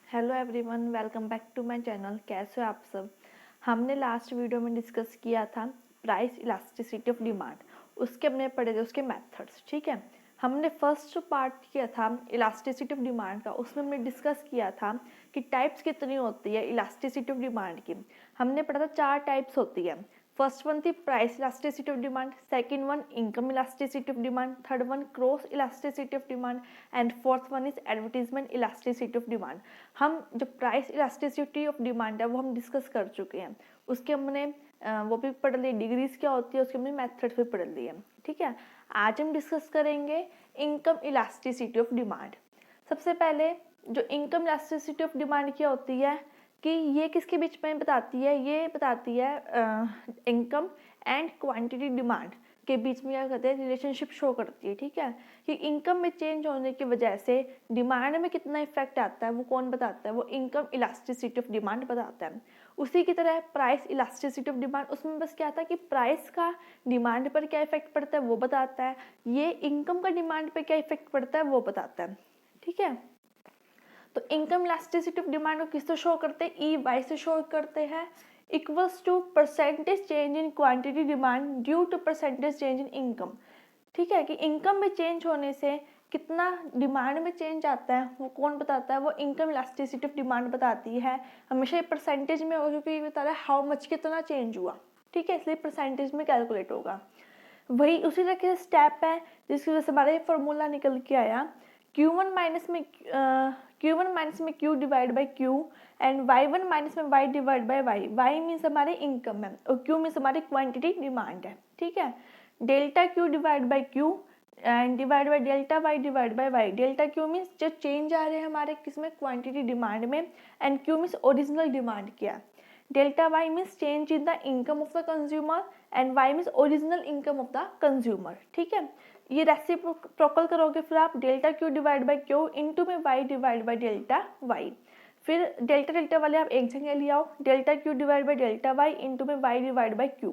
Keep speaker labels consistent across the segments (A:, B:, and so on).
A: Hello everyone, welcome back to my channel. कैसे हो आप सब। हमने लास्ट वीडियो में डिस्कस किया था प्राइस इलास्टिसिटी ऑफ डिमांड। उसके हमने पढ़े थे उसके मेथड्स। ठीक है, हमने फर्स्ट पार्ट किया था इलास्टिसिटी ऑफ डिमांड का। उसमें हमने डिस्कस किया था कि टाइप्स कितनी होती है इलास्टिसिटी ऑफ डिमांड की। हमने पढ़ा था 4 टाइप्स होती है। फर्स्ट वन थी price elasticity of demand, second one income elasticity of demand, third one cross elasticity of demand and fourth one is advertisement elasticity of demand. हम जो प्राइस इलास्टिसिटी ऑफ डिमांड है वो हम discuss कर चुके हैं। उसके हमने वो भी पढ़ ली, डिग्रीज क्या होती है उसके हमने मेथड भी पढ़ लिए। ठीक है, आज हम डिस्कस करेंगे इनकम इलास्टिसिटी ऑफ डिमांड। सबसे पहले जो इनकम इलास्टिसिटी ऑफ डिमांड क्या होती है कि ये किसके बीच में बताती है, ये बताती है इनकम एंड क्वांटिटी डिमांड के बीच में क्या कहते हैं रिलेशनशिप शो करती है। ठीक है, कि इनकम में चेंज होने की वजह से डिमांड में कितना इफेक्ट आता है वो कौन बताता है, वो इनकम इलास्टिसिटी ऑफ डिमांड बताता है। उसी की तरह प्राइस इलास्टिसिटी ऑफ डिमांड, उसमें बस क्या था कि प्राइस का डिमांड पर क्या इफेक्ट पड़ता है वो बताता है, ये इनकम का डिमांड पर क्या इफेक्ट पड़ता है वो बताता है। ठीक है, तो इनकम इलास्टिसिटी ऑफ डिमांड को किससे शो करते हैं, ई वाई से शो करते हैं, equals to percentage change in quantity demand due to percentage change in income. ठीक है, कि इनकम में चेंज होने से कितना डिमांड में चेंज आता है वो कौन बताता है, वो इनकम इलास्टिसिटी ऑफ डिमांड बताती है। हमेशा ये परसेंटेज में होगा क्योंकि ये बता रहा है हाउ मच कितना चेंज हुआ। ठीक है, इसलिए परसेंटेज में कैलकुलेट होगा। वही उसी तरह के स्टेप है जिसकी वजह से हमारा फॉर्मूला निकल के आया Q1 माइनस में Q divide by Q and Y1 minus में Y divide by Y। Y means हमारे इनकम है और Q मीन्स हमारी क्वांटिटी डिमांड है। ठीक है, delta Q divide by Q and divide by delta Y divide by Y। Delta Q means जो change आ रहे हैं हमारे किसमें, क्वांटिटी डिमांड में, and Q means original demand क्या। Delta Y means change in the income of the consumer and Y means original income of the consumer. ठीक है, ये रेसिप्रोकल करोगे फिर आप delta Q divide by Q into में Y divide by delta Y। फिर delta delta वाले आप एक जगह ले आओ, delta Q divide by delta Y into में Y डिवाइड बाई Q।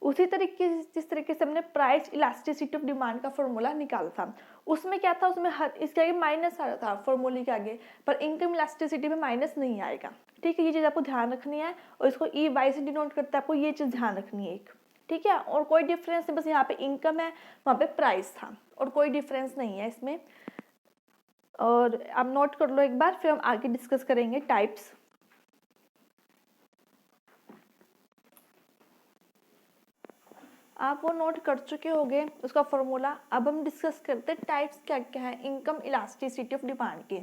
A: उसी तरीके जिस तरीके से हमने प्राइस इलास्टिसिटी ऑफ डिमांड का फॉर्मूला निकाला था, उसमें क्या था, उसमें हर इसके आगे माइनस आ रहा था फॉर्मूले के आगे, पर इनकम इलास्टिसिटी में माइनस नहीं आएगा। ठीक है, ये चीज़ आपको ध्यान रखनी है और इसको ई वाई से डिनोट करता है, आपको ये चीज़ ध्यान रखनी है एक। ठीक है, और कोई डिफरेंस नहीं, बस यहाँ पे इनकम है वहाँ पे प्राइस था और कोई डिफरेंस नहीं है इसमें। और आप नोट कर लो एक बार, फिर हम आगे डिस्कस करेंगे टाइप्स। आप वो नोट कर चुके होंगे उसका फॉर्मूला। अब हम डिस्कस करते हैं टाइप्स क्या क्या है इनकम इलास्टिसिटी ऑफ डिमांड के।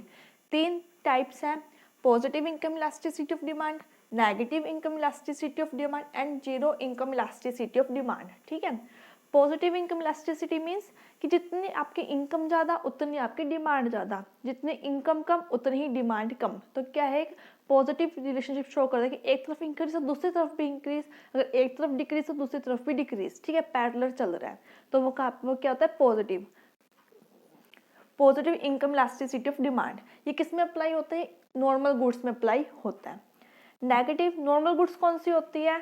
A: 3 टाइप्स हैं, positive income elasticity of demand, negative income elasticity of demand and zero income elasticity of demand. ठीक है, पॉजिटिव इनकम इलास्टिसिटी मीन्स कि जितनी आपकी इनकम ज़्यादा उतनी आपकी डिमांड ज़्यादा, जितनी इनकम कम उतनी ही डिमांड कम। तो क्या है, एक पॉजिटिव रिलेशनशिप शो कर रहा है कि एक तरफ इंक्रीज तो दूसरी तरफ भी इंक्रीज, अगर एक तरफ डिक्रीज तो दूसरी तरफ भी डिक्रीज। ठीक है, पैरेलल चल रहा है, तो वो क्या होता है positive. Positive income elasticity of demand ये किस में अप्लाई होता है, नॉर्मल गुड्स में अप्लाई होता है। नेगेटिव नॉर्मल गुड्स कौन सी होती है,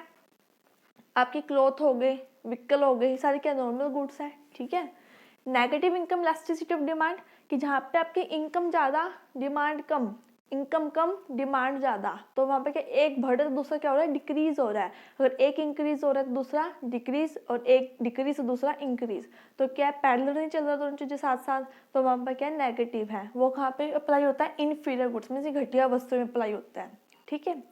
A: आपकी क्लॉथ हो गई, व्हीकल हो गई, सारी क्या नॉर्मल गुड्स है। ठीक है, negative income elasticity of demand कि जहाँ पे आपकी इनकम ज़्यादा डिमांड कम, इनकम कम डिमांड ज़्यादा, तो वहाँ पे क्या एक बढ़ रहा है दूसरा क्या हो रहा है डिक्रीज हो रहा है। अगर एक इंक्रीज हो रहा है तो दूसरा डिक्रीज, और एक डिक्रीज तो दूसरा इंक्रीज, तो क्या पैरेलल नहीं चल रहा दोनों चीज़ें साथ साथ, तो वहाँ पर क्या नेगेटिव है। वो कहाँ पे अप्लाई होता है, इनफीरियर गुड्स में, घटिया वस्तु में अप्लाई होता है। ठीक है,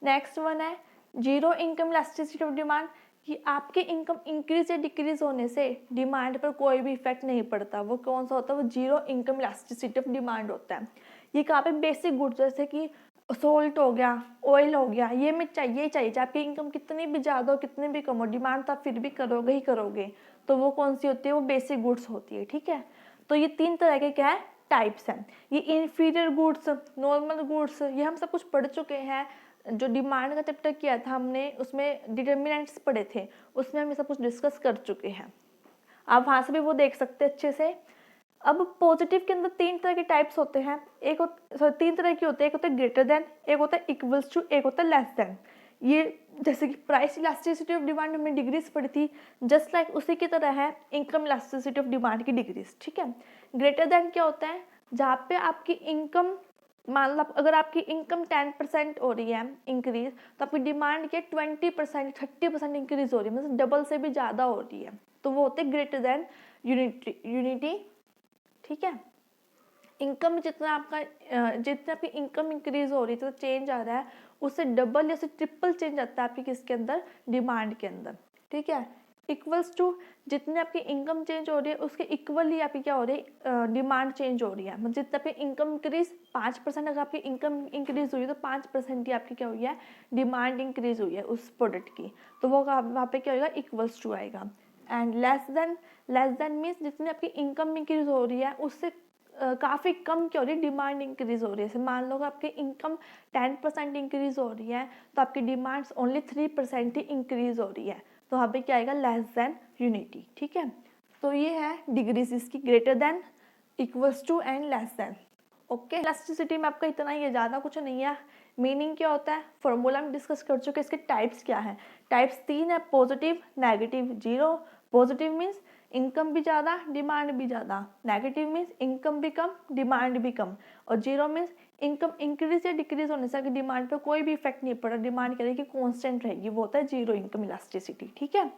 A: नेक्स्ट वन है zero income elasticity of demand कि आपकी इनकम इंक्रीज या डिक्रीज होने से डिमांड पर कोई भी इफेक्ट नहीं पड़ता। वो कौन सा होता है, वो zero income elasticity of demand होता है। ये कहाँ पे बेसिक गुड्स जैसे कि सोल्ट हो गया, ऑयल हो गया, ये में चाहिए चाहिए, चाहे आपकी इनकम कितनी भी ज़्यादा हो कितनी भी कम हो, डिमांड तो आप फिर भी करोगे ही करोगे। तो वो कौन सी होती है, वो बेसिक गुड्स होती है। ठीक है, तो ये 3 तरह के क्या है टाइप्स हैं। ये इन्फीरियर गुड्स, नॉर्मल गुड्स, ये हम सब कुछ पढ़ चुके हैं। जो डिमांड का चैप्टर किया था हमने, उसमें डिटर्मिनेंट्स पढ़े थे, उसमें हम ये सब कुछ डिस्कस कर चुके हैं। आप वहाँ से भी वो देख सकते हैं अच्छे से। अब पॉजिटिव के अंदर 3 तरह के टाइप्स होते हैं, 3 तरह के होते हैं, एक होता है ग्रेटर देन, एक होता है इक्वल्स टू, एक होता है लेस देन। ये जैसे कि प्राइस इलास्टिसिटी ऑफ डिमांड हमने डिग्रीज पढ़ी थी, जस्ट लाइक उसी की तरह है इनकम इलास्टिसिटी ऑफ डिमांड की डिग्रीज। ठीक है, ग्रेटर देन क्या होता है, जहाँ पे आपकी इनकम मान लो अगर आपकी इनकम 10% हो रही है इंक्रीज, तो आपकी डिमांड के 20% 30% इंक्रीज हो रही है, मतलब डबल से भी ज़्यादा हो रही है, तो वो होते ग्रेटर देन यूनिटी। ठीक है, इनकम जितना आपकी इनकम इंक्रीज हो रही है, तो चेंज आ रहा है, उससे डबल या से ट्रिपल चेंज आता है आपकी किसके अंदर, डिमांड के अंदर। ठीक है, इक्वल्स टू जितनी आपकी इनकम चेंज हो रही है उसके इक्वली आपकी क्या हो रही है, डिमांड चेंज हो रही है। मतलब जितना आपकी इनकम इंक्रीज 5%, अगर आपकी इनकम इंक्रीज हुई है तो 5% ही आपकी क्या हुई है, डिमांड इंक्रीज हुई है उस प्रोडक्ट की, तो वो वहाँ पे क्या होगा, इक्वल्स टू आएगा। एंड लेस देन मीन्स जितनी आपकी इनकम इंक्रीज हो रही है उससे काफ़ी कम क्या हो रही है, डिमांड इंक्रीज हो रही है। जैसे मान लो आपकी इनकम 10% इंक्रीज हो रही है, तो आपकी डिमांड्स ओनली 3% ही इंक्रीज हो रही है, तो यहाँ पे क्या आएगा, लेस देन यूनिटी। ठीक है, तो ये है डिग्रीज इसकी, greater than, equals to and less than. Okay, elasticity में आपका इतना ही है, ज़्यादा कुछ नहीं है। मीनिंग क्या होता है, फॉर्मूला में डिस्कस कर चुके, इसके टाइप्स क्या है, टाइप्स 3 है, positive, negative, zero. Positive means income भी ज़्यादा डिमांड भी ज़्यादा, नेगेटिव मीन्स इनकम भी कम डिमांड भी कम, और जीरो मीन्स इनकम इंक्रीज या डिक्रीज होने से डिमांड पे कोई भी इफेक्ट नहीं पड़ा, डिमांड क्या रहेगी, कॉन्स्टेंट रहेगी, वो होता है जीरो इनकम इलास्टिसिटी। ठीक है,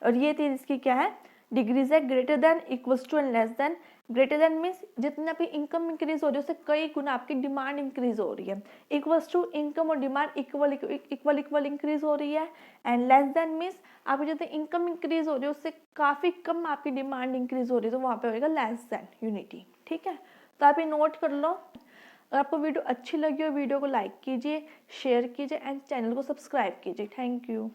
A: और ये थी इसकी क्या है, डिग्रीज है, greater than, equals to and less than. Greater than means जितनी आपकी इनकम इंक्रीज हो रही है उससे कई गुना आपकी डिमांड इंक्रीज हो रही है। इक्वल्स टू इनकम और डिमांड इक्वल इंक्रीज हो रही है। एंड लेस देन मीन्स आपकी जितनी इनकम इंक्रीज हो रही है उससे काफ़ी कम आपकी डिमांड इंक्रीज हो रही है, तो वहाँ पे होगा लेस देन यूनिटी। ठीक है, तो आप ये नोट कर लो। अगर आपको वीडियो अच्छी लगी हो, वीडियो को लाइक कीजिए, शेयर कीजिए एंड चैनल को सब्सक्राइब कीजिए। Thank you.